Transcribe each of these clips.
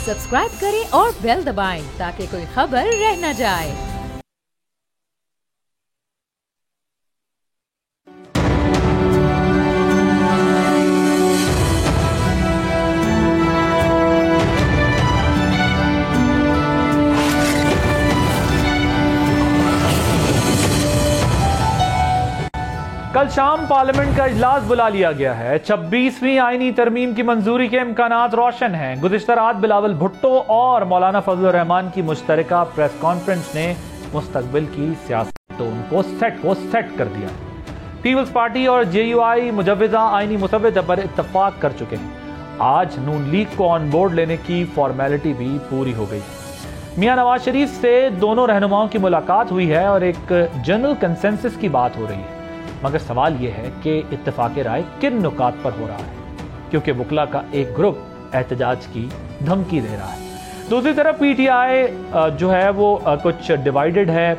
Subscribe करें और bell दबाएं ताकि कोई खबर रह न जाए। कल शाम पार्लियामेंट का इजलास बुला लिया गया है। 26वीं आईनी तरमीम की मंजूरी के इम्कानात रोशन हैं। गुज़िश्ता रात बिलावल भुट्टो और मौलाना फजलुर रहमान की मुश्तरका प्रेस कॉन्फ्रेंस ने मुस्तकबिल की सियासी टोन को सेट कर दिया। पीपल्स पार्टी और JUI मुजव्विज़ा आईनी मुसव्वदे पर इत्तफाक कर चुके हैं। आज नून लीग को ऑन बोर्ड लेने की फॉर्मेलिटी भी पूरी हो गई। मियां नवाज शरीफ से दोनों रहनुमाओं की मुलाकात हुई है और एक जनरल कंसेंसस की बात हो रही है। मगर सवाल यह है कि इत्तेफाक राय किन नुकात पर हो रहा है, क्योंकि वकला का एक ग्रुप एहतजाज की धमकी दे रहा है। दूसरी तरफ PTI जो है वो कुछ डिवाइडेड है,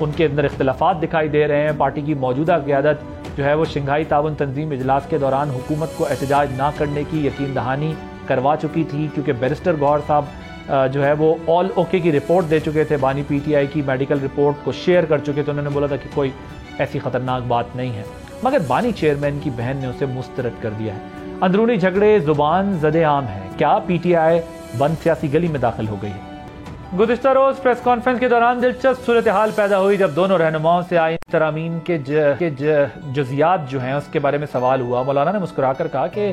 उनके अंदर इख्तिलाफात दिखाई दे रहे हैं। पार्टी की मौजूदा क़यादत जो है वो शंघाई ताउन तंजीम इजलास के दौरान हुकूमत को एहतजाज ना करने की यकीन दहानी करवा चुकी थी, क्योंकि बैरिस्टर गौहर साहब जो है वो ऑल ओके की रिपोर्ट दे चुके थे। बानी PTI की मेडिकल रिपोर्ट को शेयर कर चुके थे। उन्होंने बोला था कि कोई ऐसी खतरनाक बात नहीं है, मगर बानी चेयरमैन की बहन ने उसे मुस्तरद कर दिया है। अंदरूनी झगड़े जुबान ज़दे आम है। क्या PTI बंद सियासी गली में दाखिल हो गई है? गुज़िश्ता रोज प्रेस कॉन्फ्रेंस के दौरान दिलचस्प सूरत हाल पैदा हुई जब दोनों रहनुमाओं से आईन तरामीम के जुज़ियात जो हैं उसके बारे में सवाल हुआ। मौलाना ने मुस्कुराकर कहा कि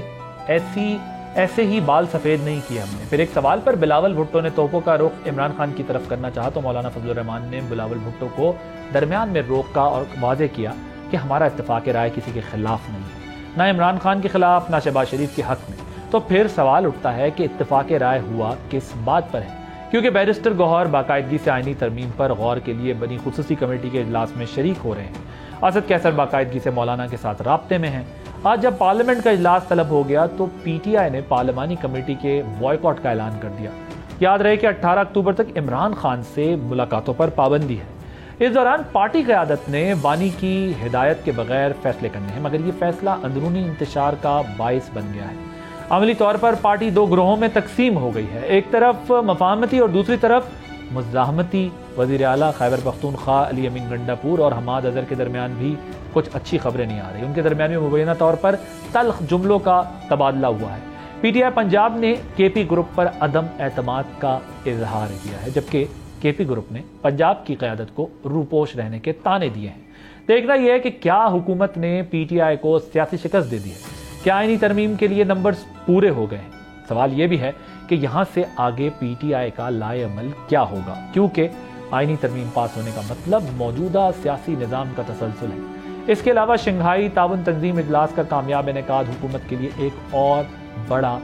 ऐसे ही बाल सफ़ेद नहीं किए हमने। फिर एक सवाल पर बिलावल भुट्टो ने तोपों का रुख इमरान खान की तरफ करना चाहा तो मौलाना फजलुर रहमान ने बिलावल भुट्टो को दरमियान में रोका और वाज़ेह किया कि हमारा इत्तेफाक राय किसी के खिलाफ नहीं है, ना इमरान खान के खिलाफ, ना शहबाज शरीफ के हक में। तो फिर सवाल उठता है कि इत्तेफाक राय हुआ किस बात पर है, क्योंकि बैरिस्टर गौहर बाकायदगी से आईनी तरमीम पर गौर के लिए बनी खुसूसी कमेटी के इजलास में शरीक हो रहे हैं। असद कैसर बाकायदगी से मौलाना के साथ राब्ते में हैं। आज जब पार्लियामेंट का इजलास तलब हो गया तो PTI ने पार्लिमानी कमेटी के बॉयकॉट का ऐलान कर दिया। याद रहे कि 18 अक्टूबर तक इमरान खान से मुलाकातों पर पाबंदी है। इस दौरान पार्टी क़यादत ने बानी की हिदायत के बगैर फैसले करने हैं, मगर ये फैसला अंदरूनी इंतशार का बाइस बन गया है। अमली तौर पर पार्टी दो ग्रोहों में तकसीम हो गई है। एक तरफ मफाहमती और दूसरी तरफ मुज़ाहमती। वज़ीर आला खैबर पख्तूनख्वा अली अमीन गंडापुर और हमाद अजहर के दरमियान भी कुछ अच्छी खबरें नहीं आ रही। उनके दरमियान में मुबैना तौर पर तल्ख जुमलों का तबादला हुआ है। PTI पंजाब ने KP ग्रुप पर अदम एतमाद का इजहार किया है, जबकि KP ग्रुप ने पंजाब की क़यादत को रूपोश रहने के ताने दिए हैं। देखना यह है कि क्या हुकूमत ने PTI को सियासी शिकस्त दे दी है, क्या आईनी तरमीम के लिए नंबर्स पूरे हो गए हैं। सवाल यह भी है कि यहाँ से आगे PTI का लाएअमल क्या होगा, क्योंकि आईनी तरमीम पास होने का मतलब मौजूदा सियासी निज़ाम का तसलसल है। इसके अलावा शंघाई ताउन तंजीम इजलास का कामयाब इनेकाद हुकूमत के लिए एक और बड़ा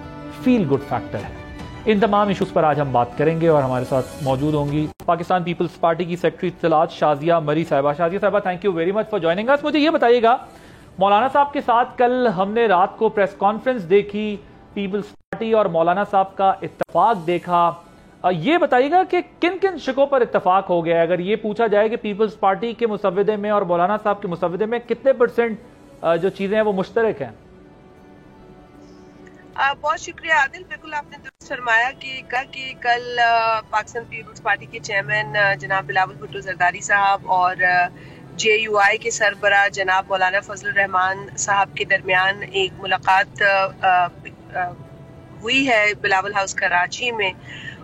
फील गुड फैक्टर है। इन तमाम इशूज़ पर आज हम बात करेंगे और हमारे साथ मौजूद होंगी पाकिस्तान पीपल्स पार्टी की सेक्रेटरी इत्तलात शाजिया मरी साहिबा। शाजिया साहिबा, thank you very much for joining us. मुझे ये बताइएगा, मौलाना साहब के साथ कल हमने रात को प्रेस कॉन्फ्रेंस देखी, पीपल्स पार्टी और मौलाना साहब का इत्तफाक देखा। ये बताइएगा कि किन किन शिकों पर इत्तफाक हो गया है। अगर ये पूछा जाए कि पीपल्स पार्टी के मुसव्वदे में और मौलाना साहब के मुसव्वदे में कितने % जो चीजें हैं वो मुश्तरक हैं? बहुत शुक्रिया आदिल, बिल्कुल आपने दुरुस्त फरमाया कि कल पाकिस्तान पीपल्स पार्टी के चेयरमैन जनाब बिलावल भुट्टो जरदारी साहब और JUI के सरबराह जनाब मौलाना फजलुर रहमान साहब के दरमियान एक मुलाकात हुई है बिलावल हाउस कराची में,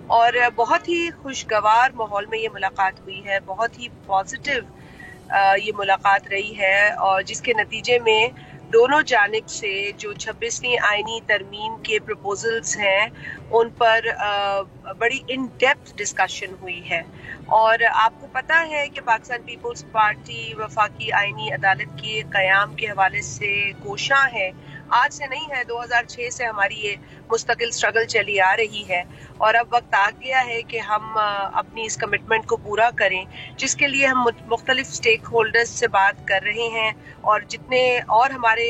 और बहुत ही खुशगवार माहौल में ये मुलाकात हुई है। बहुत ही पॉजिटिव ये मुलाकात रही है, और जिसके नतीजे में दोनों जानिब से जो 26वीं आईनी तरमीम के प्रपोजल्स हैं उन पर बड़ी इन डेप्थ डिस्कशन हुई है। और आपको पता है कि पाकिस्तान पीपल्स पार्टी वफाकी आईनी अदालत के क़याम के हवाले से कोशां है। आज से नहीं है, 2006 से हमारी ये मुस्तकिल स्ट्रगल चली आ रही है, और अब वक्त आ गया है कि हम अपनी इस कमिटमेंट को पूरा करें, जिसके लिए हम मुख्तलिफ स्टेक होल्डर्स से बात कर रहे हैं, और जितने और हमारे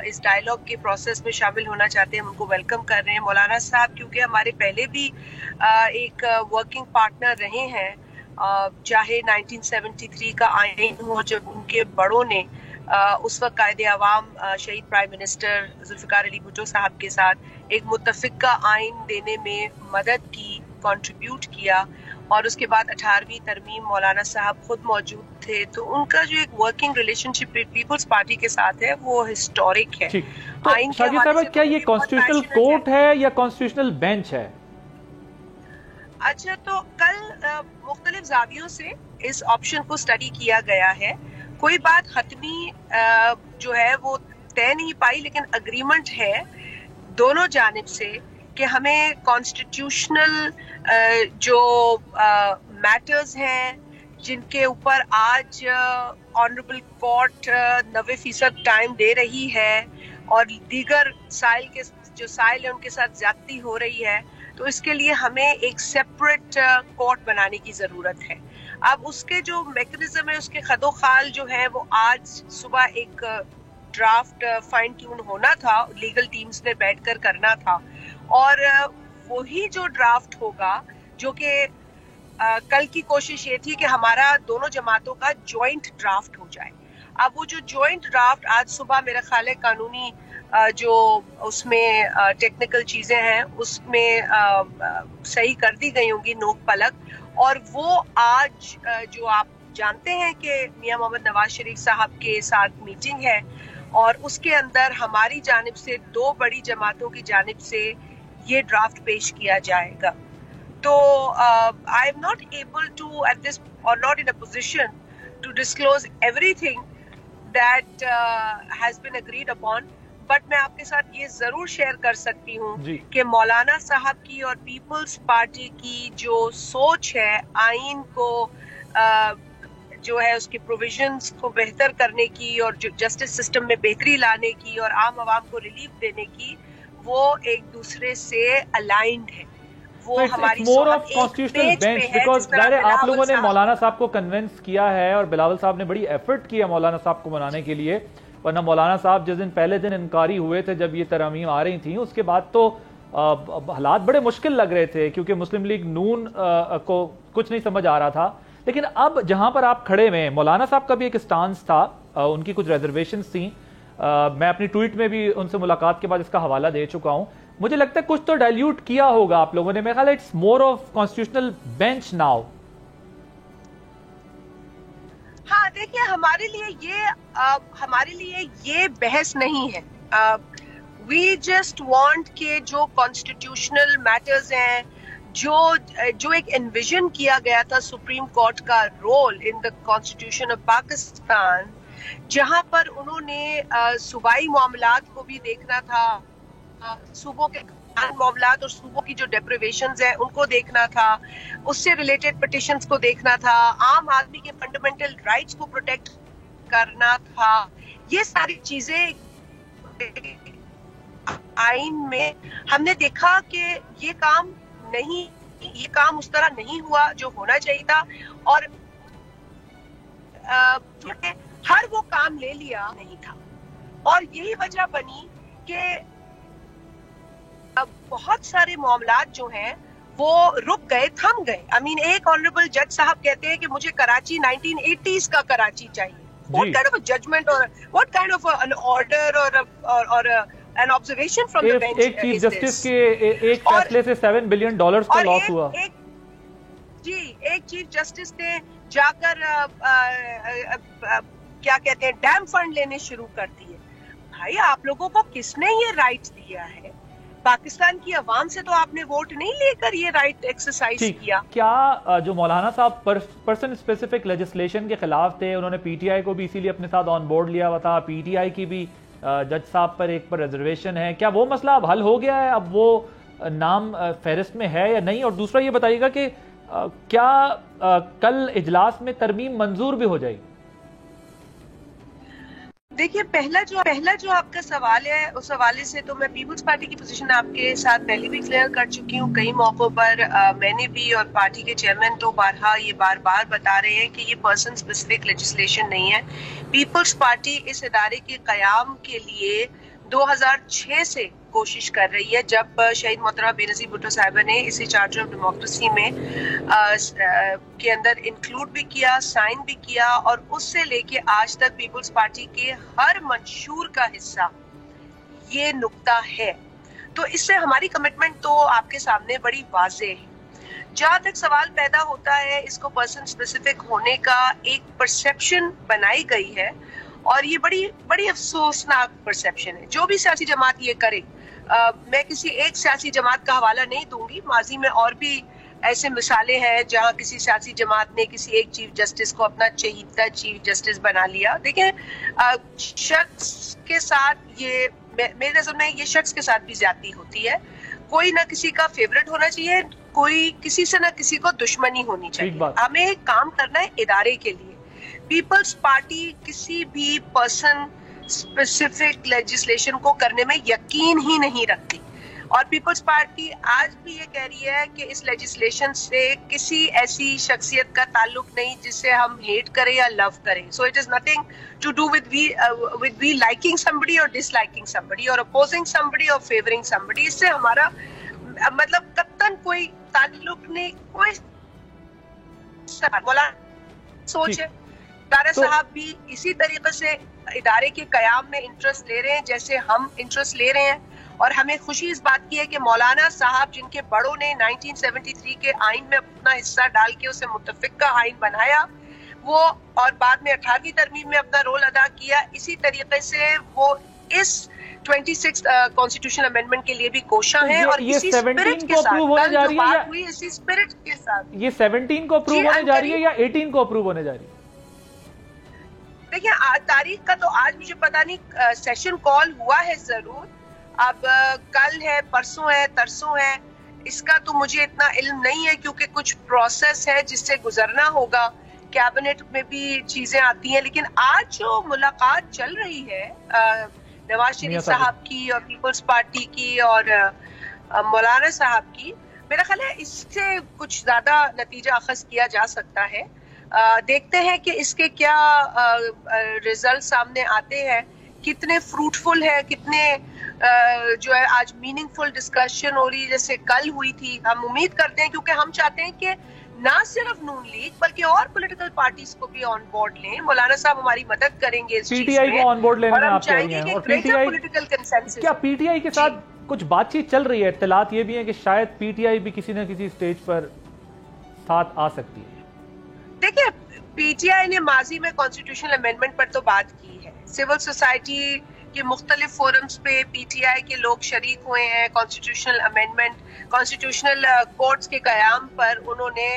इस डायलॉग के प्रोसेस में शामिल होना चाहते हैं हम उनको वेलकम कर रहे हैं। मौलाना साहब क्योंकि हमारे पहले भी एक वर्किंग पार्टनर रहे हैं, चाहे 1973 का आईन हो जब उनके बड़ों ने उस वक्त कायदे अवाम शहीद प्राइम मिनिस्टर जुल्फिकार अली भुट्टो साहब के साथ एक मुत्तफिका आइन देने में मदद की, कंट्रीब्यूट किया, और उसके बाद 18वीं तरमीम मौलाना साहब खुद मौजूद थे, तो उनका जो एक वर्किंग रिलेशनशिप पीपल्स पार्टी के साथ है वो हिस्टोरिक है। तो शाजिद साहब, क्या ये कॉन्स्टिट्यूशनल कोर्ट है या कॉन्स्टिट्यूशनल बेंच है? अच्छा, तो कल मुख्तलिफ जावियों से इस ऑप्शन को स्टडी किया गया है। कोई बात हतमी जो है वो तय नहीं पाई, लेकिन अग्रीमेंट है दोनों जानिब से कि हमें कॉन्स्टिट्यूशनल जो मैटर्स हैं जिनके ऊपर आज ऑनरेबल कोर्ट 90% टाइम दे रही है और दीगर साइल के जो साइल है उनके साथ ज्यादती हो रही है, तो इसके लिए हमें एक सेपरेट कोर्ट बनाने की जरूरत है। अब उसके जो मैकेनिज्म है, उसके खदोखाल जो है वो आज सुबह एक ड्राफ्ट फाइन ट्यून होना था, लीगल टीम्स ने बैठकर करना था, और वही जो ड्राफ्ट होगा, जो कि कल की कोशिश ये थी कि हमारा दोनों जमातों का जॉइंट ड्राफ्ट हो जाए। अब वो जो जॉइंट ड्राफ्ट आज सुबह मेरा ख्याल है कानूनी जो उसमें टेक्निकल चीजें हैं उसमें सही कर दी गई होंगी नोक पलक, और वो आज जो आप जानते हैं कि मियां मोहम्मद नवाज शरीफ साहब के साथ मीटिंग है, और उसके अंदर हमारी जानिब से दो बड़ी जमातों की जानिब से ये ड्राफ्ट पेश किया जाएगा। तो I am not able to at this or not in a position to disclose everything that has been agreed upon, but मैं आपके साथ ये जरूर शेयर कर सकती हूँ कि मौलाना साहब की और पीपल्स पार्टी की जो सोच है आइन को जो है उसके प्रोविजंस को बेहतर करने की और जो जस्टिस सिस्टम में बेहतरी लाने की और आम आवाम को रिलीफ देने की, वो एक दूसरे से अलाइंड है। वो हमारी more of constitutional bench, because आप लोगों ने मौलाना साहब को कन्विंस किया है और बिलावल साहब ने बड़ी एफर्ट किया मौलाना साहब को मनाने के लिए, वरना मौलाना साहब जिस दिन पहले दिन इनकारी हुए थे जब ये तरमीम आ रही थी, उसके बाद तो हालात बड़े मुश्किल लग रहे थे क्योंकि मुस्लिम लीग नून को कुछ नहीं समझ आ रहा था। लेकिन अब जहां पर आप खड़े हुए, मौलाना साहब का भी एक स्टांस था, उनकी कुछ रिजर्वेशंस थी, मैं अपनी ट्वीट में भी उनसे मुलाकात के बाद इसका हवाला दे चुका हूं। मुझे लगता है कुछ तो डाइल्यूट किया होगा आप लोगों ने, मेरा ख्याल है it's more of constitutional bench now. हाँ, देखिए हमारे लिए ये बहस नहीं है। वी जस्ट वांट के जो कॉन्स्टिट्यूशनल मैटर्स हैं, जो एक एनविजन किया गया था सुप्रीम कोर्ट का role in the constitution of Pakistan, जहां पर उन्होंने सूबाई मामलात को भी देखना था, सूबों के मामलात और सूबों की जो डेप्रिवेशंस है उनको देखना था, उससे रिलेटेड पिटिशंस को देखना था, आम आदमी के फंडामेंटल राइट्स को प्रोटेक्ट करना था। ये सारी चीजें आइन में हमने देखा कि ये काम उस तरह नहीं हुआ जो होना चाहिए था, और हर वो काम ले लिया नहीं था, और यही वजह बनी कि बहुत सारे मामलात जो हैं वो रुक गए, थम गए। I mean, एक ऑनरेबल जज साहब कहते हैं कि मुझे कराची 1980s का कराची चाहिए। What kind of a judgment or what kind of an order or an observation from the bench? एक चीफ जस्टिस के एक फैसले से $7 बिलियन का लॉस हुआ। एक चीफ जस्टिस ने जाकर क्या कहते हैं डैम फंड लेने शुरू कर दिए। भाई, आप लोगों को किसने ये राइट दिया है? पाकिस्तान की आवाम से तो आपने वोट नहीं लेकर ये राइट एक्सरसाइज किया। क्या जो मौलाना साहब पर्सन स्पेसिफिक लेजिस्लेशन के खिलाफ थे, उन्होंने पीटीआई को भी इसीलिए अपने साथ ऑन बोर्ड लिया हुआ था, पीटीआई की भी जज साहब पर एक पर रिजर्वेशन है, क्या वो मसला अब हल हो गया है? अब वो नाम फहरिस्त में है या नहीं? और दूसरा ये बताइएगा कि क्या कल इजलास में तरमीम मंजूर भी हो जाएगी? देखिए, पहला जो आपका सवाल है, उस हवाले से तो मैं पीपल्स पार्टी की पोजीशन आपके साथ पहले भी क्लियर कर चुकी हूँ कई मौकों पर। मैंने भी और पार्टी के चेयरमैन तो बार बार बता रहे हैं कि ये पर्सन स्पेसिफिक लेजिस्लेशन नहीं है। पीपल्स पार्टी इस इदारे के कयाम के लिए 2006 से कोशिश कर रही है, जब शहीद मोहतरमा बेनज़ीर भुट्टो साहिबा ने इसे चार्टर ऑफ डेमोक्रेसी में के अंदर इंक्लूड भी किया, साइन भी किया, और उससे लेके आज तक पीपल्स पार्टी के हर मंशूर का हिस्सा ये नुक्ता है। तो इससे हमारी कमिटमेंट तो आपके सामने बड़ी वाज़ेह है। जहां तक सवाल पैदा होता है इसको पर्सन स्पेसिफिक होने का, एक परसेप्शन बनाई गई है और ये बड़ी बड़ी अफसोसनाक परसेप्शन है। जो भी सियासी जमात ये करे, मैं किसी एक सियासी जमात का हवाला नहीं दूंगी, माजी में और भी ऐसे मिसालें हैं जहां किसी सियासी जमात ने किसी एक चीफ जस्टिस को अपना चहीता चीफ जस्टिस बना लिया। देखिए, शख्स के साथ ये, मेरे नजर में ये शख्स के साथ भी ज्यादती होती है। कोई ना किसी का फेवरेट होना चाहिए, कोई किसी से ना किसी को दुश्मनी होनी चाहिए। हमें काम करना है इदारे के लिए। पीपल्स पार्टी किसी भी पर्सन स्पेसिफिक लेजिस्लेशन को करने में यकीन ही नहीं रखती, और पीपल्स पार्टी आज भी ये कह रही है कि इस लेजिस्लेशन से किसी ऐसी शख्सियत का ताल्लुक नहीं जिससे हम हेट करें या लव करें। So it is nothing to do with we liking somebody और डिसलाइकिंग समबडी और अपोजिंग समबडी और फेवरिंग समबडी। इससे हमारा मतलब कत्तन कोई ताल्लुक नहीं, कोई बोला सोच है। दारा साहब भी इसी तरीके से इदारे के कयाम में इंटरेस्ट ले रहे हैं जैसे हम इंटरेस्ट ले रहे हैं, और हमें खुशी इस बात की है कि मौलाना साहब, जिनके बड़ों ने 1973 के आइन में अपना हिस्सा डाल के उसे मुतफिका आइन बनाया, वो और बाद में 18वीं तरमीम में अपना रोल अदा किया, इसी तरीके से वो इस 26 कॉन्स्टिट्यूशनल अमेंडमेंट के लिए भी कोशा है। और इसी स्पिरिट के साथ जो बात हुई, इसी स्पिरिट के साथ ये 17 को अप्रूव होने जा रही है या 18 को अप्रूव होने जा रही है? देखिए, तारीख का तो आज मुझे पता नहीं, सेशन कॉल हुआ है जरूर, अब कल है, परसों है, तरसों है, इसका तो मुझे इतना इल्म नहीं है क्योंकि कुछ प्रोसेस है जिससे गुजरना होगा, कैबिनेट में भी चीजें आती हैं। लेकिन आज जो मुलाकात चल रही है नवाज शरीफ साहब की और पीपल्स पार्टी की और मौलाना साहब की, मेरा ख्याल है इससे कुछ ज्यादा नतीजा अखज़ किया जा सकता है। देखते हैं कि इसके क्या रिजल्ट सामने आते हैं, कितने फ्रूटफुल है, कितने जो है आज मीनिंगफुल डिस्कशन हो रही है जैसे कल हुई थी। हम उम्मीद करते हैं, क्योंकि हम चाहते हैं कि ना सिर्फ नून लीग बल्कि और पॉलिटिकल पार्टीज को भी ऑन बोर्ड लें। मौलाना साहब हमारी मदद करेंगे इस चीज में, पीटीआई को ऑन बोर्ड लेने में आप कह रही हैं। और पीटीआई पॉलिटिकल कंसेंसस, क्या पीटीआई के साथ कुछ बातचीत चल रही है? इत्तलात ये भी है कि शायद पीटीआई भी किसी न किसी स्टेज पर साथ आ सकती है। देखिए, पीटीआई ने माजी में कॉन्स्टिट्यूशनल अमेंडमेंट पर तो बात की है, सिविल सोसाइटी के मुख्तलिफ फोरम्स पे पीटीआई के लोग शरीक हुए हैं। कॉन्स्टिट्यूशनल अमेंडमेंट, कॉन्स्टिट्यूशनल कोर्ट्स के कयाम पर उन्होंने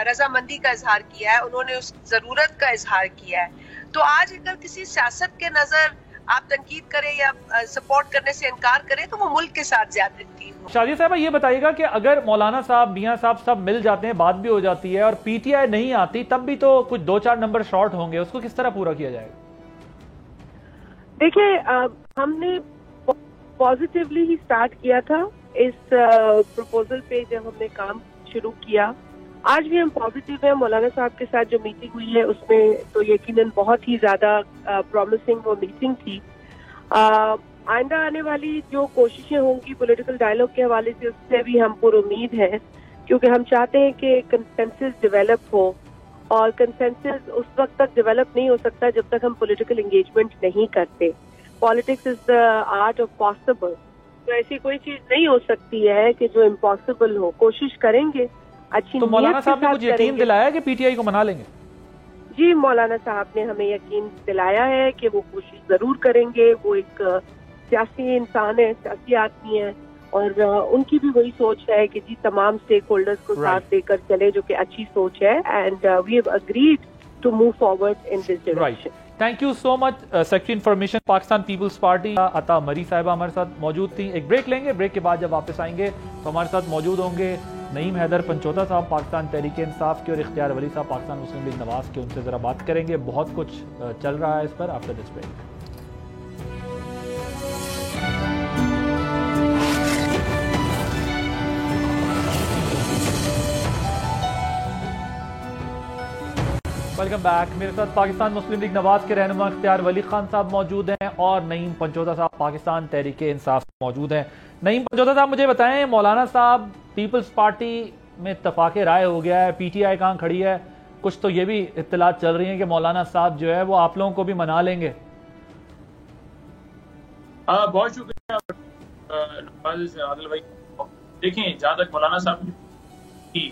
रजामंदी का इजहार किया है, उन्होंने उस जरूरत का इजहार किया है। तो आज अगर किसी सियासत के नजर आप तनकीद करें या सपोर्ट करने से इनकार करें तो वो मुल्क के साथ ज्यादती हो। शाजिया साहब, ये बताइएगा कि अगर मौलाना साहब, मियां साहब सब मिल जाते हैं, बात भी हो जाती है और पीटीआई नहीं आती, तब भी तो कुछ 2-4 नंबर शॉर्ट होंगे, उसको किस तरह पूरा किया जाएगा? देखिए, हमने पॉजिटिवली ही स्टार्ट किया था इस प्रपोजल पे जब हमने काम शुरू किया। आज भी हम पॉजिटिव हैं। मौलाना साहब के साथ जो मीटिंग हुई है उसमें तो यकीनन बहुत ही ज्यादा प्रॉमिसिंग वो मीटिंग थी। आइंदा आने वाली जो कोशिशें होंगी पॉलिटिकल डायलॉग के हवाले से, उससे भी हम पूरी उम्मीद है, क्योंकि हम चाहते हैं कि कंसेंसस डेवलप हो, और कंसेंसस उस वक्त तक डेवलप नहीं हो सकता जब तक हम पॉलिटिकल एंगेजमेंट नहीं करते। Politics is the art of possible. तो ऐसी कोई चीज नहीं हो सकती है कि जो इम्पॉसिबल हो। कोशिश करेंगे, अच्छी तो मौलाना साहब ने कुछ यकीन दिलाया कि पीटीआई को मना लेंगे? जी, मौलाना साहब ने हमें यकीन दिलाया है कि वो कोशिश जरूर करेंगे। वो एक सियासी इंसान है, सियासी आदमी है, और उनकी भी वही सोच है कि जी तमाम स्टेक होल्डर्स को साथ देकर चले, जो कि अच्छी सोच है। And we have agreed to move forward in this direction. Thank you so much. Secretary information Pakistan Peoples Party Atta Marri साहिबा हमारे साथ मौजूद थी। एक ब्रेक लेंगे, ब्रेक के बाद जब वापस आएंगे तो हमारे साथ मौजूद होंगे नईम हैदर पंचोता साहब पाकिस्तान तहरीक इंसाफ के, और इख्तियार वली साहब पाकिस्तान मुस्लिम लीग नवाज के। उनसे जरा बात करेंगे, बहुत कुछ चल रहा है इस पर after this break. Welcome back. मेरे साथ पाकिस्तान मुस्लिम लीग नवाज के रहनुमा इख्तियार वली खान साहब मौजूद हैं और नईम पंचोदा साहब पाकिस्तान तहरीक इंसाफ मौजूद हैं। नईम पंचोदा साहब, मुझे बताएं, मौलाना साहब पीपल्स पार्टी में इत्तफाक राय हो गया है, पीटीआई कहाँ खड़ी है? कुछ तो ये भी इत्तलात चल रही हैं कि मौलाना साहब जो है वो आप लोगों को भी मना लेंगे। बहुत शुक्रिया आदिल भाई। देखें, जहाँ तक मौलाना साहब की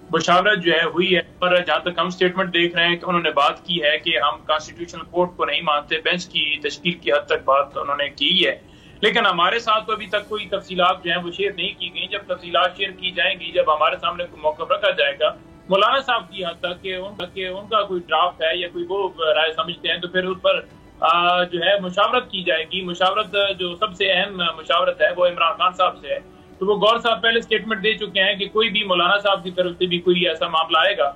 मुशावरत जो है हुई है, पर जहाँ तक हम स्टेटमेंट देख रहे हैं कि उन्होंने बात की है कि हम कॉन्स्टिट्यूशनल कोर्ट को नहीं मानते, बेंच की तश्कील की हद तक बात उन्होंने की है, लेकिन हमारे साथ तो अभी तक कोई तफसीलात जो है वो शेयर नहीं की गई। जब तफसीलात शेयर की जाएंगी, जब हमारे सामने कोई मौक़िफ़ रखा जाएगा मौलाना साहब की हद तक कि उनका कोई ड्राफ्ट है या कोई वो राय समझते हैं, तो फिर उस पर जो है मुशावरत की जाएगी। मुशावरत जो सबसे अहम मुशावरत है वो इमरान खान साहब से है। तो वो गौर साहब पहले स्टेटमेंट दे चुके हैं कि कोई भी मौलाना साहब की तरफ से भी कोई ऐसा मामला आएगा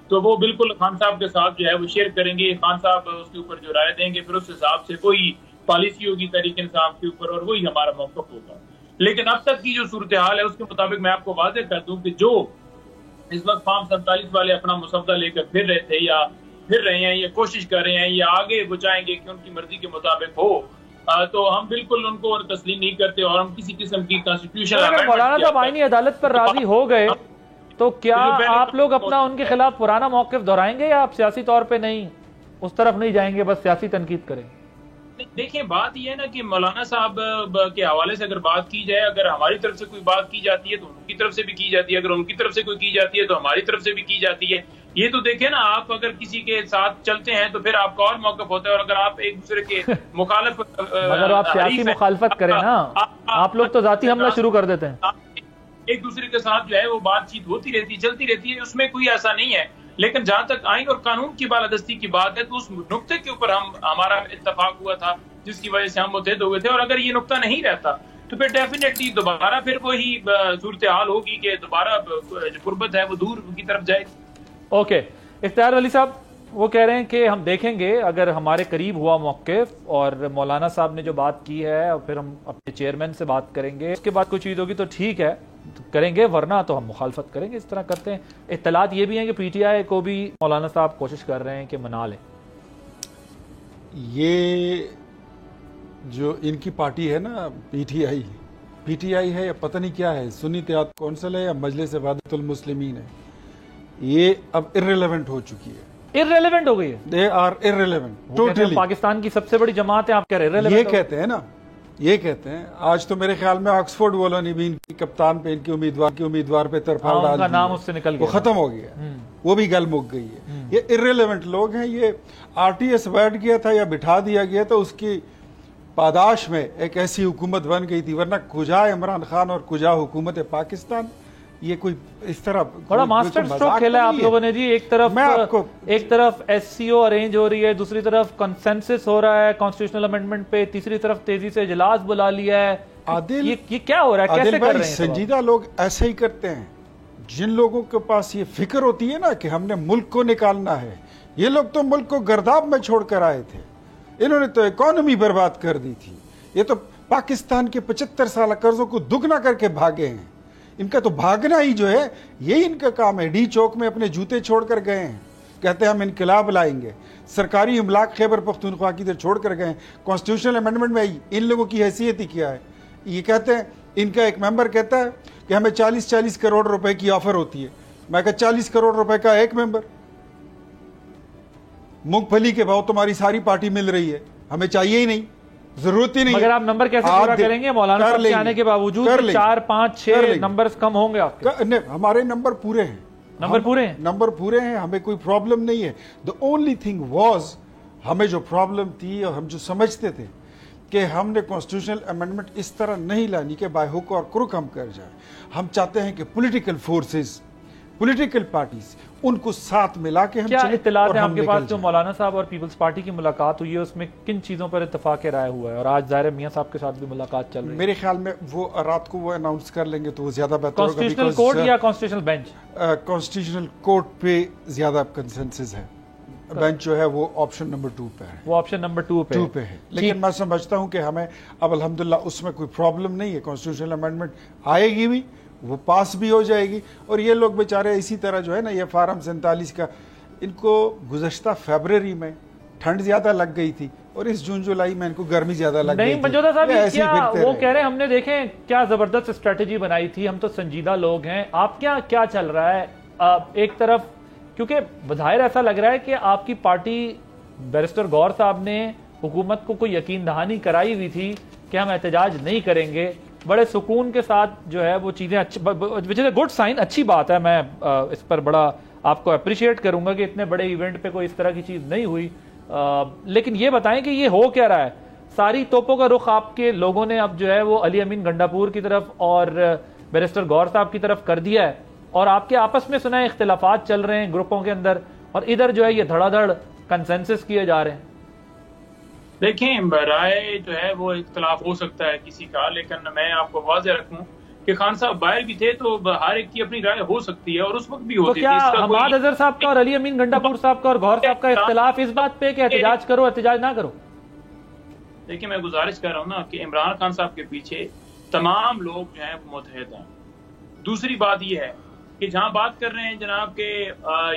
तो वो बिल्कुल खान साहब के साथ जो है वो शेयर करेंगे। खान साहब उसके ऊपर जो राय देंगे, फिर उस हिसाब से कोई पॉलिसी होगी तहरीक इंसाफ के ऊपर और वही हमारा मौक़िफ़ होगा। लेकिन अब तक की जो सूरत हाल है उसके मुताबिक मैं आपको वाज़ेह कर दूं कि जो इस वक्त फार्म 47 वाले अपना मुसवदा लेकर फिर रहे थे या फिर रहे हैं या कोशिश कर रहे हैं या आगे वो चाहेंगे कि उनकी मर्जी के मुताबिक हो, तो हम बिल्कुल उनको तस्लीम नहीं करते और हम किसी किस्म की कॉन्स्टिट्यूशन अगर मौलाना साहब आईनी अदालत पर राजी हो गए तो क्या आप लोग अपना उनके खिलाफ पुराना मौक़िफ़ दोहराएंगे या आप सियासी तौर पे नहीं उस तरफ नहीं जाएंगे, बस सियासी तनकीद करेंगे? देखिए, बात यह है ना कि मौलाना साहब के हवाले से अगर बात की जाए, अगर हमारी तरफ से कोई बात की जाती है तो उनकी तरफ से भी की जाती है, अगर उनकी तरफ से कोई की जाती है तो हमारी तरफ से भी की जाती है। ये तो देखे ना, आप अगर किसी के साथ चलते हैं तो फिर आपका और मौक़िफ़ होता है, और अगर आप एक दूसरे के मुखालिफ अगर आप सियासी मुखालफत करें ना, आप लोग तो जाती हमला शुरू कर देते हैं। एक दूसरे के साथ जो है वो बातचीत होती रहती है, चलती रहती है, उसमें कोई ऐसा नहीं है। लेकिन जहां तक आइन और कानून की बालादस्ती की बात है तो उस नुक्ते के ऊपर हमारा इत्तफाक हुआ था जिसकी वजह से हम मुतहद हुए थे, और अगर ये नुक्ता नहीं रहता तो फिर डेफिनेटली दोबारा फिर वही सूरत हाल होगी कि दोबारा जो कुर्बत है वो दूर की तरफ जाएगी। ओके, इख्तियार वली साहब वो कह रहे हैं कि हम देखेंगे अगर हमारे करीब हुआ मौक़िफ़ और मौलाना साहब ने जो बात की है और फिर हम अपने चेयरमैन से बात करेंगे, उसके बाद कोई चीज़ होगी तो ठीक है तो करेंगे, वरना तो हम मुखालफत करेंगे। इस तरह करते हैं। इत्तलात ये भी हैं कि पीटीआई को भी मौलाना साहब कोशिश कर रहे हैं कि मना लें। ये जो इनकी पार्टी है ना, पीटीआई है या पता नहीं क्या है, सुन्नी इत्तेहाद कौंसिल है या मजलिस वहदतुल मुस्लिमीन है, ये अब इर्रेलेवेंट हो चुकी है। इर्रेलेवेंट हो गई है, they are irrelevant totally. Pakistan की सबसे बड़ी जमात है, आप कह रहे हैं ये कहते हैं ना, ये कहते हैं। आज तो मेरे ख्याल में ऑक्सफोर्ड वालों ने भी इनकी कप्तान पे, इनके उम्मीदवार पे तरफाल डाल दिया, नाम उससे निकल गया, वो खत्म हो गया, वो भी गल मुक गई है। ये इर्रेलेवेंट लोग हैं। ये आरटीएस बैठ गया था या बिठा दिया गया था, उसकी पादाश में एक ऐसी हुकूमत बन गई थी, वरना कुजा इमरान खान और कुजा हुकूमत पाकिस्तान, ये कोई इस तरह बड़ा मास्टर स्ट्रोक खेला आप लोगों ने जी। एक तरफ एससीओ अरेंज हो रही है, दूसरी तरफ कंसेंसस हो रहा है कॉन्स्टिट्यूशनल अमेंडमेंट पे, तीसरी तरफ तेजी से इजलास बुला लिया है। आदिल, ये क्या हो रहा है, कैसे कर रहे हैं? संजीदा लोग ऐसे ही करते हैं। जिन लोगों के पास ये फिक्र होती है ना कि हमने मुल्क को निकालना है, ये लोग तो मुल्क को गर्दाब में छोड़कर आए थे, इन्होंने तो इकोनॉमी बर्बाद कर दी थी। ये तो पाकिस्तान के 75 साल कर्जों को दुगना करके भागे हैं। इनका तो भागना ही जो है यही इनका काम है। डी चौक में अपने जूते छोड़कर गए हैं, कहते हैं हम इनकलाब लाएंगे। सरकारी इमलाक खैबर पख्तूनख्वा की तरह छोड़कर गए हैं। कॉन्स्टिट्यूशनल अमेंडमेंट में इन लोगों की हैसियत ही क्या है? ये कहते हैं, इनका एक मेंबर कहता है कि हमें 40-40 करोड़ रुपए की ऑफर होती है। मैं कहा 40 करोड़ रुपए का एक मेंबर, मूंगफली के भाव तुम्हारी सारी पार्टी मिल रही है, हमें चाहिए ही नहीं, जरूरत ही नहीं। मगर आप नंबर कैसे पूरा करेंगे? मौलाना साहब के आने के बावजूद 4, 5, 6 नंबर्स कम होंगे आपके? हमारे नंबर पूरे हैं, नंबर पूरे हैं, हमें कोई प्रॉब्लम नहीं है। द ओनली थिंग वाज, हमें जो प्रॉब्लम थी और हम जो समझते थे कि हमने कॉन्स्टिट्यूशनल अमेंडमेंट इस तरह नहीं लानी कि बाय हुक और क्रुक हम कर जाए। हम चाहते हैं कि पॉलिटिकल फोर्सेस, पॉलिटिकल पार्टीज, उनको साथ मिला के हम क्या इत्तलात है आपके पास? जो मौलाना साहब और पीपल्स पार्टी की मुलाकात हुई है उसमें किन चीजों पर इत्तफाक राय हुआ है? और आज ज़ाहिर मियां साहब के साथ भी मुलाकात चल रही है। मेरे ख्याल में वो रात को वो अनाउंस कर लेंगे तो वो ज्यादा बेहतर होगा। कॉन्स्टिट्यूशनल कोर्ट या कॉन्स्टिट्यूशनल बेंच? कॉन्स्टिट्यूशनल कोर्ट पे ज्यादा कंसेंसस है, बेंच जो है वो ऑप्शन नंबर 2 पे है। वो ऑप्शन नंबर 2 पे है। लेकिन मैं समझता हूं कि हमें अब अल्हम्दुलिल्लाह उसमें कोई प्रॉब्लम नहीं है। कॉन्स्टिट्यूशनल अमेंडमेंट आएगी भी, वो पास भी हो जाएगी, और ये लोग बेचारे इसी तरह जो है ना, ये फार्म 47 का ان کو گزشتہ فیبرری میں ٹھنڈ زیادہ لگ گئی تھی اور اس جون جولائی میں ان کو گرمی زیادہ لگ گئی تھی. نہیں منجوتا صاحب ایسے ہی کیا پھرتے وہ رہے. کہہ رہے ہیں ہم نے دیکھیں کیا زبردست اسٹریٹجی بنائی تھی, ہم تو سنجیدہ لوگ ہیں, آپ کیا چل رہا ہے ایک طرف, کیونکہ ظاہر ایسا لگ رہا ہے کہ آپ کی پارٹی بیرسٹر گور صاحب نے حکومت کو کوئی یقین دہانی کرائی ہوئی تھی کہ ہم احتجاج نہیں کریں گے, بڑے سکون کے ساتھ جو ہے وہ چیزیں وچ از اے گڈ سائن, اچھی بات ہے, میں اس پر بڑا آپ کو اپریشیٹ کروں گا کہ اتنے بڑے ایونٹ پہ کوئی اس طرح کی چیز نہیں ہوئی. لیکن یہ بتائیں کہ یہ ہو کیا رہا ہے, ساری توپوں کا رخ آپ کے لوگوں نے اب جو ہے وہ علی امین گنڈاپور کی طرف اور بیرسٹر گور صاحب کی طرف کر دیا ہے, اور آپ کے آپس میں سنا ہے اختلافات چل رہے ہیں گروپوں کے اندر, اور ادھر جو ہے یہ دھڑا دھڑ کنسنسس کیے جا رہے ہیں. دیکھیں رائے جو ہے وہ اختلاف ہو سکتا ہے کسی کا, لیکن میں آپ کو واضح رکھوں کہ خان صاحب باہر بھی تھے تو ہر ایک کی اپنی رائے ہو سکتی ہے, اور اس وقت بھی تو ہوتی ہے. کیا حماد اظہر صاحب کا اور علی امین گنڈاپور صاحب کا اور گور صاحب کا اختلاف اس بات پہ کہ احتجاج کرو احتجاج نہ کرو؟ دیکھیں میں گزارش کر رہا ہوں نا کہ عمران خان صاحب کے پیچھے تمام لوگ جو ہیں متحد ہیں. دوسری بات یہ ہے کہ جہاں بات کر رہے ہیں جناب کہ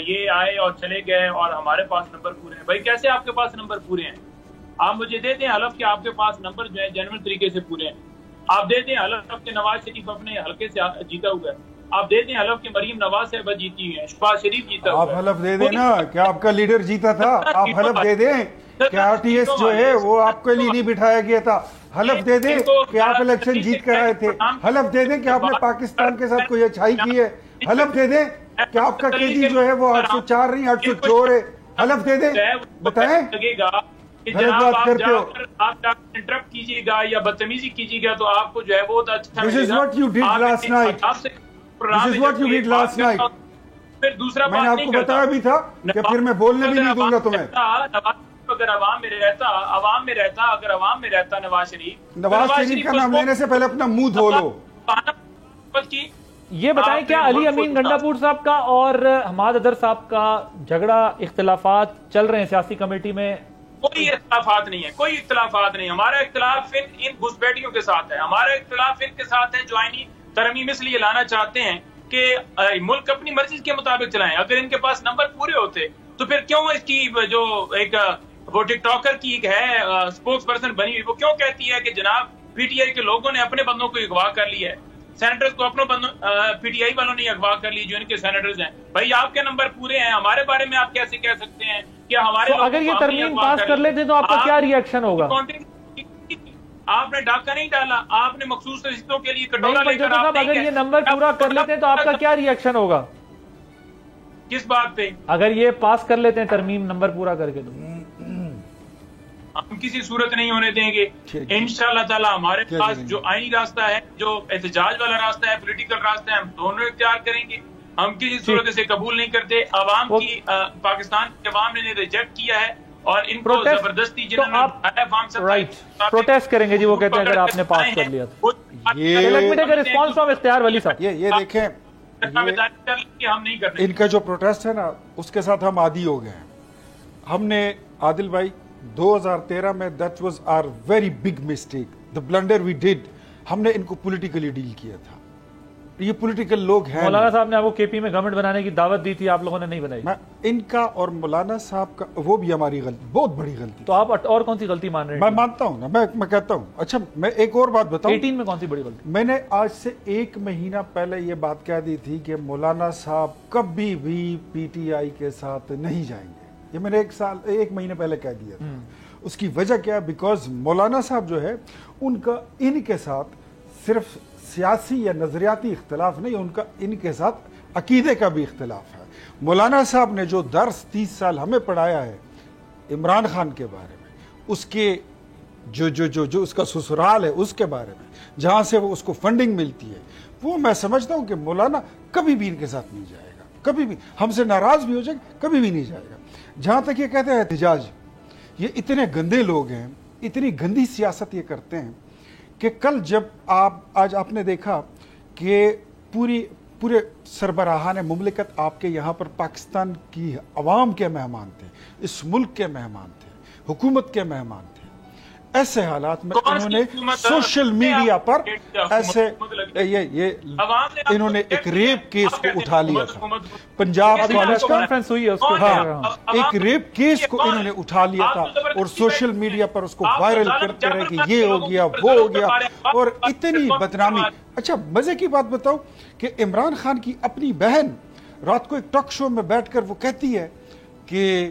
یہ آئے اور چلے گئے اور ہمارے پاس نمبر پورے ہیں, بھائی کیسے آپ کے پاس نمبر پورے ہیں؟ آپ مجھے دے دیں حلف کہ آپ کے پاس نمبر جو ہے جنرل طریقے سے پورے ہیں. آپ دے دیں حلف کہ نواز شریف اپنے حلقے سے جیتا ہوا ہے. آپ دے دیں حلف کہ مریم نواز صاحبہ جیتی ہوئی ہیں, شہباز شریف جیتا ہوا ہے. آپ حلف دے دیں نا کہ آپ کا لیڈر جیتا تھا, آپ حلف دے دیں کہ آر ٹی ایس جو ہے وہ آپ کے لیے نہیں بٹھایا گیا تھا, حلف دے دیں کہ آپ الیکشن جیت کر آئے تھے, حلف دے دیں کہ آپ نے پاکستان کے ساتھ کوئی اچھائی کی ہے, حلف دے دیں کہ آپ کا قیدی جو ہے وہ 804 نہیں 804 ہے, حلف دے دیں. بتائیں جناب آپ انٹرپٹ کیجیے گا یا بدتمیزی کیجیے گا تو آپ کو جو ہے وہ اچھا This is what you did last night. This is what you did last night. پھر دوسرا میں نے آپ کو بتایا بھی تھا کہ پھر میں بولنے بھی نہیں دوں گا تمہیں. اگر عوام میں رہتا نواز شریف کا نام لینے سے پہلے اپنا منہ دھو لو. یہ بتائیں کیا علی امین گنڈاپور صاحب کا اور حماد اظہر صاحب کا جھگڑا اختلافات چل رہے ہیں سیاسی کمیٹی میں؟ کوئی اختلافات نہیں ہے, کوئی اختلافات نہیں. ہمارا اختلاف ان گھسپیٹیوں کے ساتھ ہے, ہمارا اختلاف ان کے ساتھ ہے جو آئینی ترمیم اس لیے لانا چاہتے ہیں کہ ملک اپنی مرضی کے مطابق چلائیں. اگر ان کے پاس نمبر پورے ہوتے تو پھر کیوں اس کی جو ایک وہ ٹک ٹاکر کی ایک ہے اسپوکس پرسن بنی ہوئی, وہ کیوں کہتی ہے کہ جناب پی ٹی آئی کے لوگوں نے اپنے بندوں کو اغوا کر لیا ہے, سینیٹرز کو اپنے بندوں پی ٹی آئی والوں نے اغوا کر لی جو ان کے سینیٹرز ہیں. بھائی آپ کے نمبر پورے ہیں, ہمارے بارے میں آپ کیسے کہہ سکتے ہیں کہ ہمارے اگر یہ ترمیم پاس کر لیتے تو آپ کا کیا ری ایکشن ہوگا؟ آپ نے ڈاکہ نہیں ڈالا, آپ نے مخصوص رشتوں کے لیے کٹورا لے کر اگر یہ نمبر پورا کر لیتے تو آپ کا کیا ری ایکشن ہوگا؟ کس بات پہ؟ اگر یہ پاس کر لیتے ہیں ترمیم نمبر پورا کر کے تو ہم کسی صورت نہیں ہونے دیں گے انشاءاللہ تعالی. ہمارے پاس جو آئینی راستہ ہے, جو احتجاج والا راستہ ہے, پولیٹیکل راستہ ہے, ہم دونوں اختیار کریں گے. ہم کسی صورت سے قبول نہیں کرتے. عوام کی پاکستان کی عوام نے ریجیکٹ کیا ہے اور ان کو زبردستی پروٹیسٹ کریں گے. جی وہ کہتے ہیں اگر آپ نے پاس کر لیا تو یہ دیکھیں ان کا جو پروٹیسٹ ہے نا اس کے ساتھ ہم عادی ہو گئے ہیں. ہم نے عادل بھائی 2013 میں that was our very big mistake, the blunder we did. ہم نے ان کو پولیٹیکلی ڈیل کیا تھا. یہ پولیٹیکل لوگ ہیں. مولانا صاحب نے آپ کو کے پی میں گورنمنٹ بنانے کی دعوت دی تھی, آپ لوگوں نے نہیں بنائی. ان کا اور مولانا صاحب کا وہ بھی ہماری غلطی, بہت بڑی غلطی. تو آپ اور کون سی غلطی مان رہے ہیں؟ میں مانتا ہوں نا, میں کہتا ہوں. اچھا میں ایک اور بات بتاؤں, 18 میں کون سی بڑی غلطی؟ میں نے آج سے 1 مہینہ پہلے یہ بات کہہ دی تھی کہ مولانا صاحب کبھی بھی پی ٹی آئی کے ساتھ نہیں جائیں گے. یہ میں نے 1 مہینے پہلے کہہ دیا تھا. اس کی وجہ کیا ہے؟ بیکاز مولانا صاحب جو ہے ان کا ان کے ساتھ صرف سیاسی یا نظریاتی اختلاف نہیں, ان کا ان کے ساتھ عقیدے کا بھی اختلاف ہے. مولانا صاحب نے جو درس 30 سال ہمیں پڑھایا ہے عمران خان کے بارے میں, اس کے جو اس کا سسرال ہے اس کے بارے میں, جہاں سے وہ اس کو فنڈنگ ملتی ہے, وہ میں سمجھتا ہوں کہ مولانا کبھی بھی ان کے ساتھ نہیں جائے گا. کبھی بھی ہم سے ناراض بھی ہو جائے گا, کبھی بھی نہیں جائے گا. جہاں تک یہ کہتے ہیں احتجاج, یہ اتنے گندے لوگ ہیں, اتنی گندی سیاست یہ کرتے ہیں کہ کل جب آج آپ نے دیکھا کہ پورے سربراہان مملکت آپ کے یہاں پر پاکستان کی عوام کے مہمان تھے, اس ملک کے مہمان تھے, حکومت کے مہمان تھے. ایسے حالات میں انہوں نے سوشل میڈیا پر ایسے انہوں نے ایک ریپ کیس کو اٹھا لیا تھا پنجاب کانفرنس ہوئی ہے ایک ریپ کیس کو انہوں نے اٹھا لیا تھا اور سوشل میڈیا پر اس کو وائرل کرتے رہے کہ یہ ہو گیا وہ ہو گیا اور اتنی بدنامی. اچھا مزے کی بات بتاؤ کہ عمران خان کی اپنی بہن رات کو ایک ٹاک شو میں بیٹھ کر وہ کہتی ہے کہ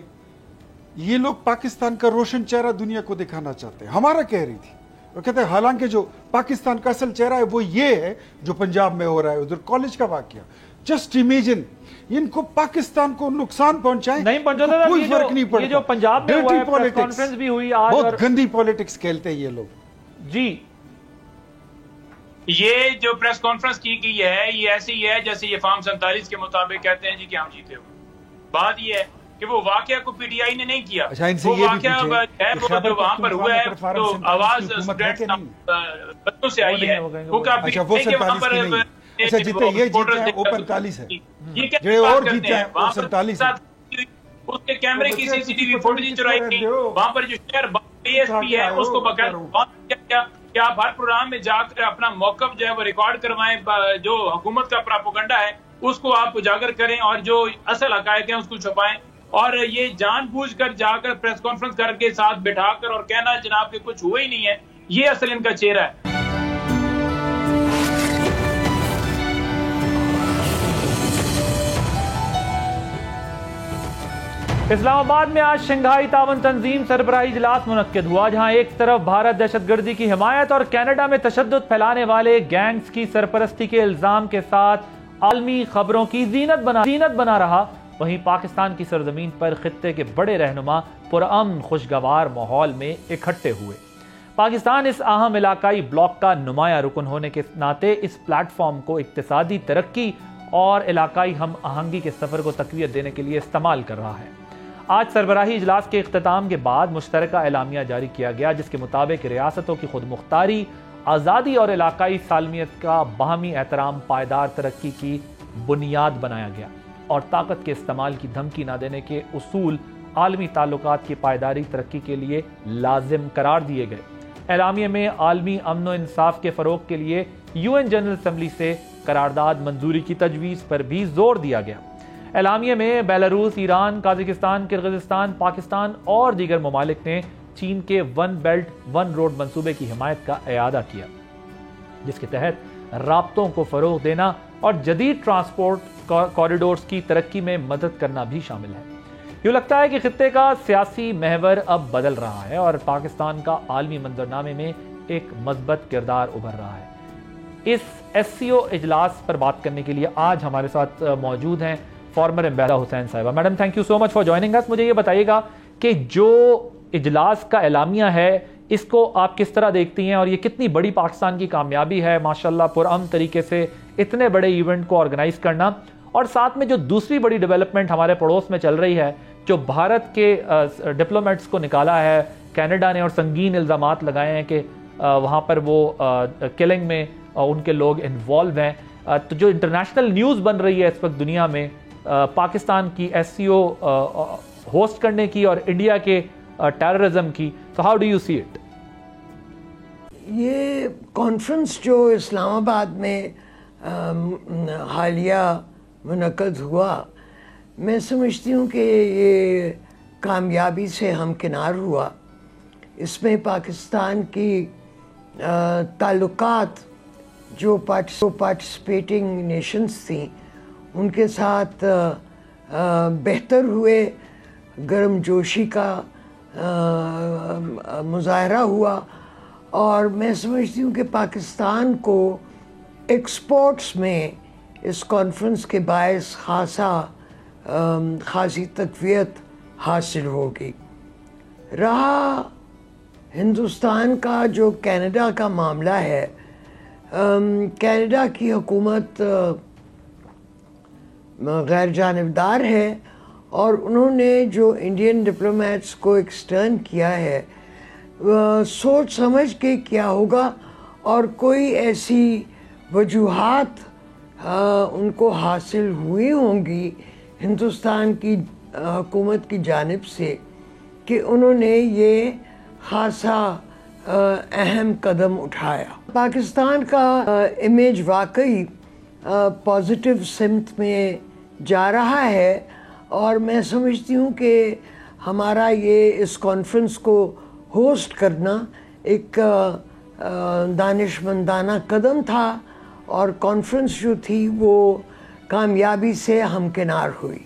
یہ لوگ پاکستان کا روشن چہرہ دنیا کو دکھانا چاہتے ہیں, ہمارا کہہ رہی تھی. وہ کہتے ہیں حالانکہ جو پاکستان کا اصل چہرہ ہے وہ یہ ہے جو پنجاب میں ہو رہا ہے, ادھر کالج کا واقعہ. جسٹ امیجن ان کو پاکستان کو نقصان پہنچائیں نہیں پہنچاتا, کوئی فرق نہیں پڑتا. یہ جو پنجاب میں ہوا ہے کانفرنس بھی ہوئی آج, بہت گندی پالیٹکس کھیلتے ہیں یہ لوگ. جی یہ جو پریس کانفرنس کی گئی ہے یہ ایسی ہے جیسے یہ فارم 47 کے مطابق کہتے ہیں جی کہ ہم جیتے ہوئے. بات یہ ہے کہ وہ واقعہ کو پی ٹی آئی نے نہیں کیا. وہ واقعہ ہے وہ جو وہاں پر ہوا ہے تو آواز بچوں سے آئی ہے وہ وہاں پر جیتے یہ جیتے ہیں وہ 45 ہے, یہ اور جیتے ہیں وہ 47 ہے. اس کے کیمرے کی سی سی ٹی وی فوٹیج چرائی گئی وہاں پر جو شہر اے ایس پی ہے اس کو باقاعدہ کہ آپ ہر پروگرام میں جا کر اپنا موقف جو ہے وہ ریکارڈ کروائیں, جو حکومت کا پراپوگنڈا ہے اس کو آپ اجاگر کریں اور جو اصل حقائق ہیں اس کو چھپائیں. اور یہ جان بوجھ کر جا کر پریس کانفرنس کر کے ساتھ بٹھا کر اور کہنا جناب کہ کچھ ہوا ہی نہیں ہے, یہ اصل ان کا چہرہ ہے. اسلام آباد میں آج شنگھائی تعاون تنظیم سربراہی اجلاس منعقد ہوا, جہاں ایک طرف بھارت دہشت گردی کی حمایت اور کینیڈا میں تشدد پھیلانے والے گینگز کی سرپرستی کے الزام کے ساتھ عالمی خبروں کی زینت بنا رہا, وہیں پاکستان کی سرزمین پر خطے کے بڑے رہنما پرامن خوشگوار ماحول میں اکٹھے ہوئے. پاکستان اس اہم علاقائی بلاک کا نمایاں رکن ہونے کے ناطے اس پلیٹ فارم کو اقتصادی ترقی اور علاقائی ہم آہنگی کے سفر کو تقویت دینے کے لیے استعمال کر رہا ہے. آج سربراہی اجلاس کے اختتام کے بعد مشترکہ اعلامیہ جاری کیا گیا, جس کے مطابق ریاستوں کی خود مختاری, آزادی اور علاقائی سالمیت کا باہمی احترام پائیدار ترقی کی بنیاد بنایا گیا اور طاقت کے استعمال کی دھمکی نہ دینے کے اصول عالمی تعلقات کی پائیداری ترقی کے لیے لازم قرار دیے گئے. اعلامیے میں عالمی امن و انصاف کے فروغ کے لیے UN جنرل اسمبلی سے قرارداد منظوری کی تجویز پر بھی زور دیا گیا. اعلامیے میں بیلاروس, ایران, قازقستان, کرغزستان, پاکستان اور دیگر ممالک نے چین کے ون بیلٹ ون روڈ منصوبے کی حمایت کا اعادہ کیا, جس کے تحت رابطوں کو فروغ دینا اور جدید ٹرانسپورٹ کوریڈورز کی ترقی میں مدد کرنا بھی شامل ہے. یوں لگتا ہے کہ خطے کا سیاسی محور اب بدل رہا ہے اور پاکستان کا عالمی منظرنامے میں ایک مثبت کردار ابھر رہا ہے. اس SCO اجلاس پر بات کرنے کے لیے آج ہمارے ساتھ موجود ہیں farmer Abida Hussain sahiba. Madam thank you so much for joining us. مجھے یہ بتائیے گا کہ جو اجلاس کا اعلامیہ ہے اس کو آپ کس طرح دیکھتی ہیں اور یہ کتنی بڑی پاکستان کی کامیابی ہے ماشاءاللہ پرامن طریقے سے اتنے بڑے ایونٹ کو آرگنائز کرنا, اور ساتھ میں جو دوسری بڑی ڈیولپمنٹ ہمارے پڑوس میں چل رہی ہے, جو بھارت کے ڈپلومیٹس کو نکالا ہے کینیڈا نے اور سنگین الزامات لگائے ہیں کہ وہاں پر وہ کلنگ میں ان کے لوگ انوالو ہیں, تو جو انٹرنیشنل نیوز بن رہی ہے اس وقت دنیا میں پاکستان کی SCO ہوسٹ کرنے کی اور انڈیا کے ٹیررزم کی, تو how do you see it? یہ کانفرنس جو اسلام آباد میں حالیہ منعقد ہوا, میں سمجھتی ہوں کہ یہ کامیابی سے ہمکنار ہوا. اس میں پاکستان کی تعلقات جو پارٹیسپیٹنگ نیشنز تھیں ان کے ساتھ بہتر ہوئے, گرم جوشی کا مظاہرہ ہوا, اور میں سمجھتی ہوں کہ پاکستان کو ایکسپورٹس میں اس کانفرنس کے باعث خاصی تقویت حاصل ہوگی. رہا ہندوستان کا جو کینیڈا کا معاملہ ہے, کینیڈا کی حکومت غیر جانبدار ہے اور انہوں نے جو انڈین ڈپلومیٹس کو ایکسٹرن کیا ہے سوچ سمجھ کے کیا ہوگا, اور کوئی ایسی وجوہات ان کو حاصل ہوئی ہوں گی ہندوستان کی حکومت کی جانب سے کہ انہوں نے یہ خاصا اہم قدم اٹھایا. پاکستان کا امیج واقعی پازیٹیو سمت میں جا رہا ہے اور میں سمجھتی ہوں کہ ہمارا یہ اس کانفرنس کو ہوسٹ کرنا ایک دانشمندانہ قدم تھا اور کانفرنس جو تھی وہ کامیابی سے ہمکنار ہوئی.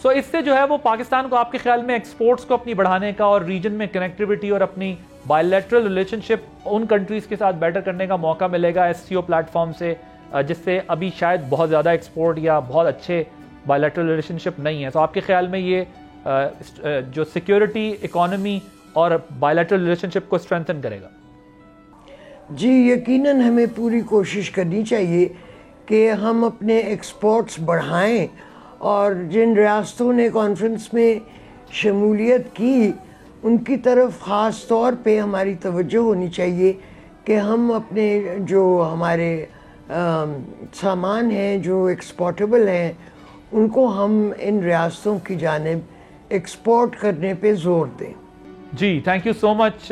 سو اس سے جو ہے وہ پاکستان کو آپ کے خیال میں ایکسپورٹس کو اپنی بڑھانے کا اور ریجن میں کنیکٹیوٹی اور اپنی بائیلیٹرل ریلیشن شپ ان کنٹریز کے ساتھ بیٹر کرنے کا موقع ملے گا ایس سی او پلیٹ فارم سے، جس سے ابھی شاید بہت زیادہ ایکسپورٹ یا بہت اچھے بائیلیٹرل ریلیشن شپ نہیں ہے. تو آپ کے خیال میں یہ جو سیکیورٹی، اکانومی اور بائیلیٹرل ریلیشن شپ کو اسٹرینتھن کرے گا؟ جی یقیناً ہمیں پوری کوشش کرنی چاہیے کہ ہم اپنے ایکسپورٹس بڑھائیں اور جن ریاستوں نے کانفرنس میں شمولیت کی ان کی طرف خاص طور پہ ہماری توجہ ہونی چاہیے کہ ہم اپنے جو ہمارے سامان ہیں جو ایکسپورٹیبل ہیں ان کو ہم ان ریاستوں کی جانب ایکسپورٹ کرنے پہ زور دیں. جی thank you so much.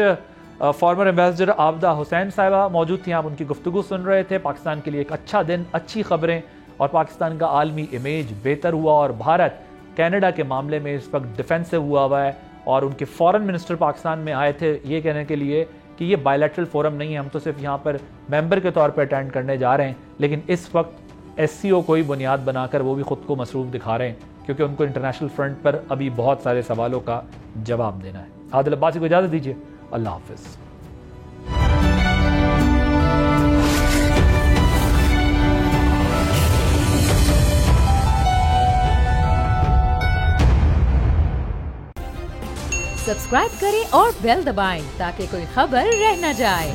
Former ambassador Abida Hussain sahiba موجود تھیں، آپ ان کی گفتگو سن رہے تھے. پاکستان کے لیے ایک اچھا دن، اچھی خبریں، اور پاکستان کا عالمی امیج بہتر ہوا اور بھارت کینیڈا کے معاملے میں اس وقت ڈیفینسو ہوا ہے. اور ان کے فورن منسٹر پاکستان میں آئے تھے یہ کہنے کے لیے کہ یہ بائیلیٹرل فورم نہیں ہے، ہم تو صرف یہاں پر ممبر کے طور پہ اٹینڈ کرنے جا رہے ہیں. لیکن اس وقت ایس سی او کو ہی بنیاد بنا کر وہ بھی خود کو مصروف دکھا رہے ہیں کیونکہ ان کو انٹرنیشنل فرنٹ پر ابھی بہت سارے سوالوں کا جواب دینا ہے. عادل عباسی کو اجازت دیجیے، اللہ حافظ. سبسکرائب کریں اور بیل دبائیں تاکہ کوئی خبر رہ نہ جائے.